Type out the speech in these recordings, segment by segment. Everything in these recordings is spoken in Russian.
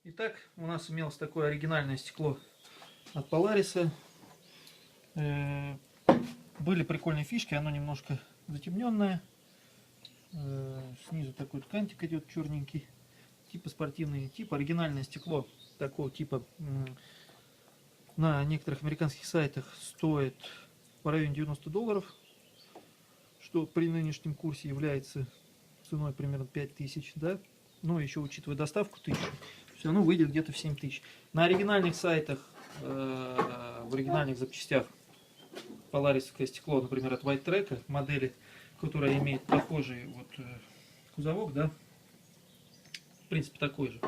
Итак, у нас имелось такое оригинальное стекло от Polaris. Были прикольные фишки, оно немножко затемненное. Снизу такой кантик идет черненький. Типа спортивный, типа оригинальное стекло такого типа на некоторых американских сайтах стоит в районе $90, что при нынешнем курсе является ценой примерно 5000, да? Но еще учитывая доставку 1000, все равно выйдет где-то в 7000. На оригинальных сайтах, в оригинальных запчастях поларисовское стекло, например, от White Track, модели, которая имеет похожий вот кузовок, да, в принципе такой же,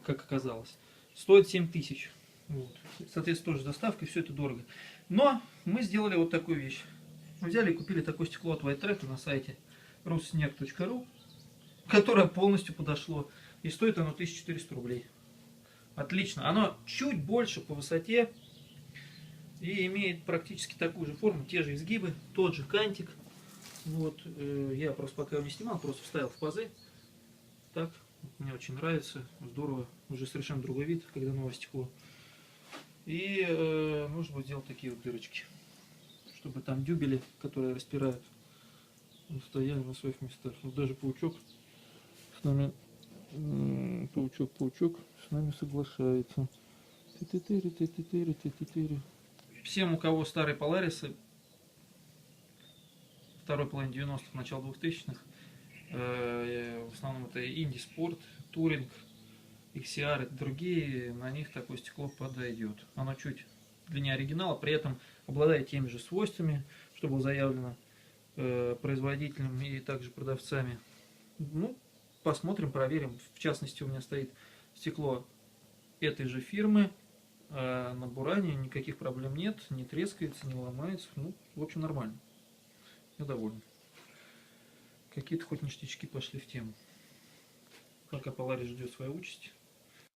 как оказалось, стоит 7000. Вот. Соответственно, тоже с доставкой, все это дорого. Но мы сделали вот такую вещь. Мы взяли и купили такое стекло от White Track на сайте rusснег.ру, которое полностью подошло. И стоит оно 1400 рублей. Отлично. Оно чуть больше по высоте и имеет практически такую же форму, те же изгибы, тот же кантик. Вот. Я просто пока его не снимал, просто вставил в пазы. Так, мне очень нравится, здорово. Уже совершенно другой вид, когда новое стекло. И нужно будет сделать такие вот дырочки, чтобы там дюбели, которые распирают, стояли на своих местах. Вот даже паучок с нами, паучок с нами соглашается. Всем, у кого старые Поларисы, второй половине 90-х, начало 2000-х, в основном это Инди Спорт, Туринг, XCR и другие, на них такое стекло подойдет. Оно чуть длиннее оригинала, при этом обладает теми же свойствами, что было заявлено производителем и также продавцами. Ну, посмотрим, проверим. В частности, у меня стоит стекло этой же фирмы. На буране никаких проблем нет, не трескается, не ломается. Ну, в общем, нормально. Я доволен. Какие-то хоть ништячки пошли в тему. Пока Polaris ждет своей участи.